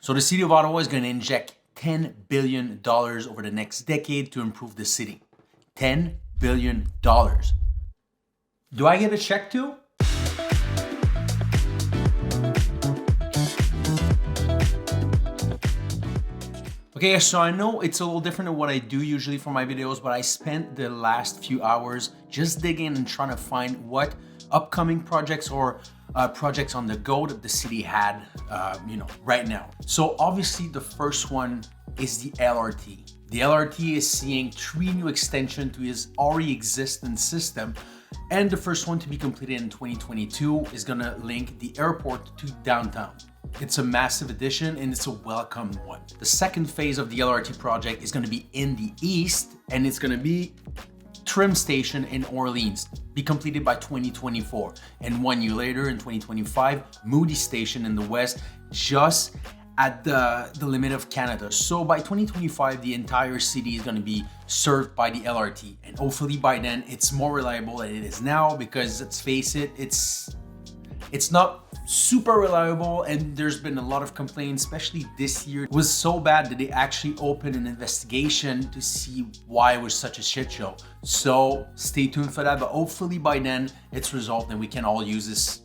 So the city of Ottawa is going to inject $10 billion over the next decade to improve the city. $10 billion. Do I get a check too? Okay, so I know it's a little different than what I do usually for my videos, but I spent the last few hours just digging and trying to find what upcoming projects or projects on the go that the city had, right now. So obviously the first one is the LRT. The LRT is seeing 3 new extensions to its already existing system. And the first one to be completed in 2022 is gonna link the airport to downtown. It's a massive addition and it's a welcome one. The second phase of the LRT project is going to be in the east, and it's going to be Trim Station in Orleans, be completed by 2024. And 1 year later in 2025, Moody Station in the west, just at the limit of Canada. So by 2025, the entire city is going to be served by the LRT. And hopefully by then it's more reliable than it is now, because let's face it, it's not super reliable, and there's been a lot of complaints, especially this year. It was so bad that they actually opened an investigation to see why it was such a shit show. So stay tuned for that, but hopefully by then it's resolved and we can all use this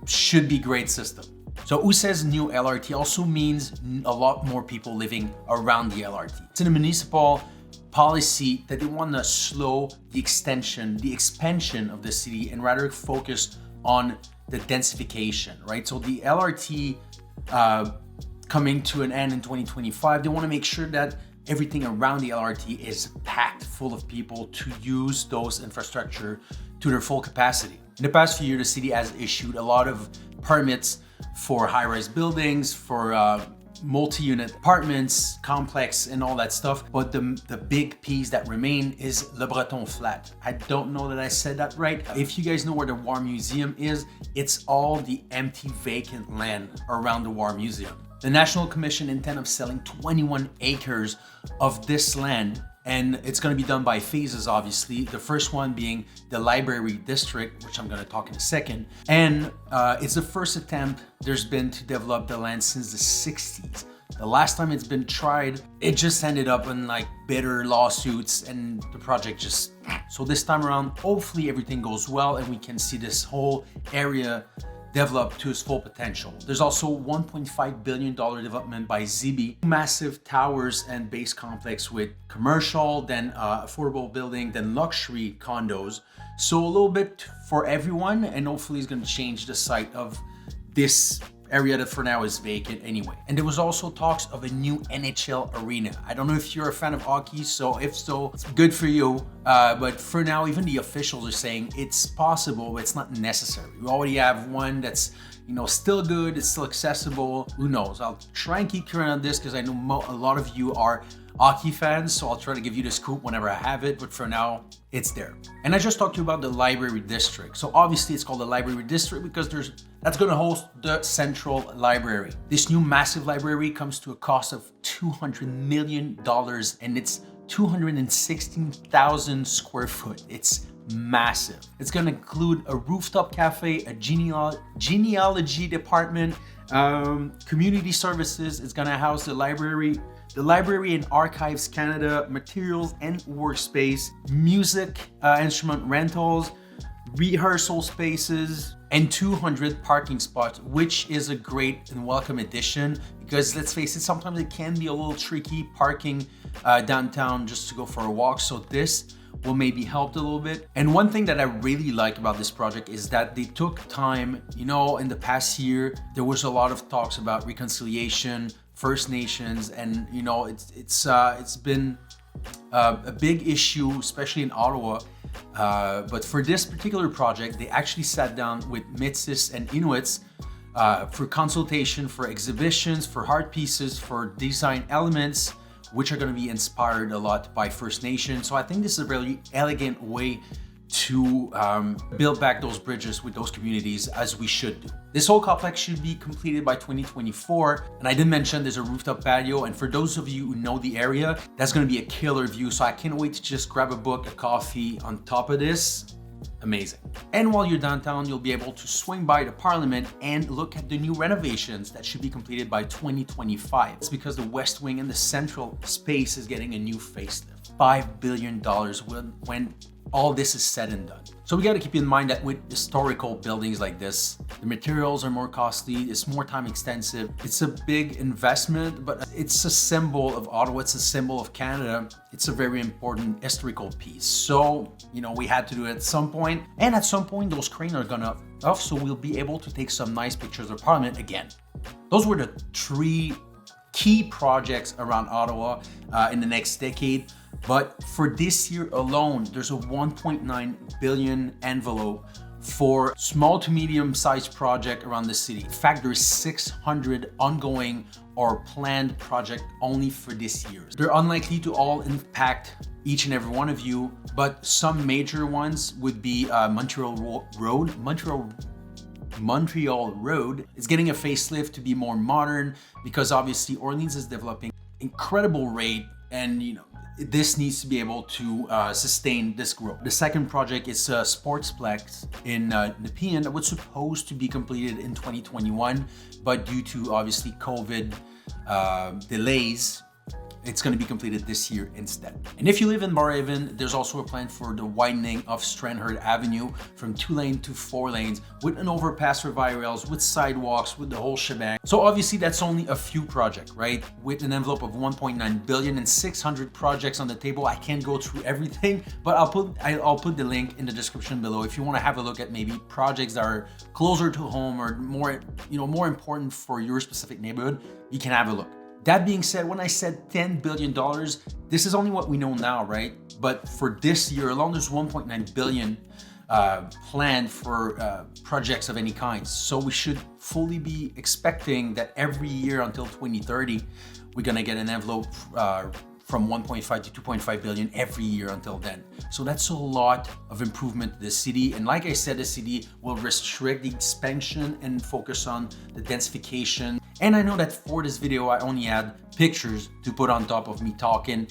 should be great system. So who says new LRT also means a lot more people living around the LRT. It's in a municipal policy that they want to slow the expansion of the city and rather focus on the densification, right? So the LRT coming to an end in 2025, they want to make sure that everything around the LRT is packed full of people to use those infrastructure to their full capacity. In the past few years, the city has issued a lot of permits for high-rise buildings, for multi-unit apartments, complex, and all that stuff. But the big piece that remain is Le Breton Flat. I don't know that I said that right. If you guys know where the War Museum is, it's all the empty vacant land around the War Museum. The National Commission intends of selling 21 acres of this land, and it's going to be done by phases, obviously. The first one being the Library District, which I'm going to talk in a second. And it's the first attempt there's been to develop the land since the 60s. The last time it's been tried, it just ended up in like bitter lawsuits, and the project just... So this time around, hopefully everything goes well and we can see this whole area develop to its full potential. There's also $1.5 billion development by ZB, massive towers and base complex with commercial, then affordable building, then luxury condos. So a little bit for everyone, and hopefully it's gonna change the site of this area that for now is vacant anyway. And there was also talks of a new NHL arena. I don't know if you're a fan of hockey, so if so, it's good for you. But for now, even the officials are saying it's possible, but it's not necessary. We already have one that's, still good, it's still accessible. Who knows? I'll try and keep current on this because I know a lot of you are hockey fans, so I'll try to give you the scoop whenever I have it, but for now, it's there. And I just talked to you about the Library District. So obviously it's called the Library District because that's gonna host the Central Library. This new massive library comes to a cost of $200 million, and it's 216,000 square foot. It's massive. It's gonna include a rooftop cafe, a genealogy department, community services. It's gonna house the Library and Archives Canada, materials and workspace, music, instrument rentals, rehearsal spaces, and 200 parking spots, which is a great and welcome addition because let's face it, sometimes it can be a little tricky parking downtown just to go for a walk. So this will maybe help a little bit. And one thing that I really like about this project is that they took time. In the past year, there was a lot of talks about reconciliation, First Nations, and it's been a big issue, especially in Ottawa. But for this particular project, they actually sat down with Métis and Inuits for consultation, for exhibitions, for art pieces, for design elements, which are going to be inspired a lot by First Nations. So I think this is a really elegant way to build back those bridges with those communities, as we should do. This whole complex should be completed by 2024. And I did mention there's a rooftop patio. And for those of you who know the area, that's gonna be a killer view. So I can't wait to just grab a book, a coffee on top of this amazing. And while you're downtown, you'll be able to swing by the Parliament and look at the new renovations that should be completed by 2025. It's because the West Wing and the central space is getting a new facelift. $5 billion when all this is said and done. So we got to keep in mind that with historical buildings like this, the materials are more costly, it's more time extensive, it's a big investment, but it's a symbol of Ottawa, it's a symbol of Canada, it's a very important historical piece. So, we had to do it at some point, and at some point those cranes are gonna off, so we'll be able to take some nice pictures of Parliament again. Those were the 3 key projects around Ottawa in the next decade. But for this year alone, there's a $1.9 billion envelope for small to medium sized project around the city. In fact, there's 600 ongoing or planned projects only for this year. They're unlikely to all impact each and every one of you, but some major ones would be Montreal Road is getting a facelift to be more modern because obviously Orleans is developing incredible rate, and this needs to be able to sustain this growth. The second project is a Sportsplex in Nepean that was supposed to be completed in 2021, but due to obviously COVID delays, it's going to be completed this year instead. And if you live in Barrhaven, there's also a plan for the widening of Stranraer Avenue from 2 lanes to 4 lanes with an overpass for via rails, with sidewalks, with the whole shebang. So obviously that's only a few projects, right? With an envelope of $1.9 billion and 600 projects on the table. I can't go through everything, but I'll put the link in the description below if you want to have a look at maybe projects that are closer to home or more important for your specific neighborhood. You can have a look. That being said, when I said $10 billion, this is only what we know now, right? But for this year alone, there's $1.9 billion planned for projects of any kind. So we should fully be expecting that every year until 2030, we're gonna get an envelope from 1.5 to 2.5 billion every year until then. So that's a lot of improvement to the city. And like I said, the city will restrict the expansion and focus on the densification. And I know that for this video, I only had pictures to put on top of me talking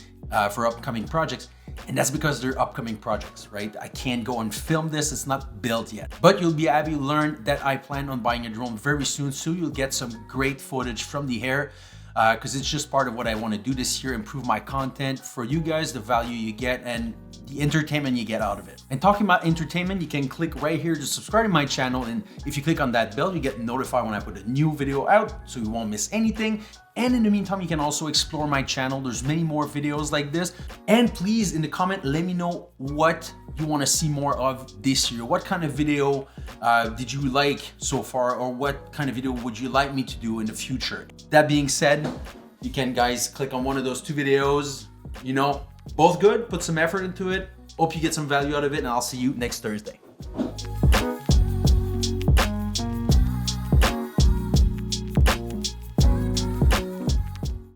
for upcoming projects. And that's because they're upcoming projects, right? I can't go and film this, it's not built yet. But you'll be happy to learn that I plan on buying a drone very soon, so you'll get some great footage from the air, because it's just part of what I want to do this year, improve my content for you guys, the value you get and the entertainment you get out of it. And talking about entertainment, you can click right here to subscribe to my channel, and if you click on that bell, you get notified when I put a new video out, so you won't miss anything. And in the meantime, you can also explore my channel. There's many more videos like this. And please, in the comment, let me know what you want to see more of this year. What kind of video did you like so far, or what kind of video would you like me to do in the future? That being said, you can, guys, click on one of those 2 videos. Both good, put some effort into it. Hope you get some value out of it, and I'll see you next Thursday.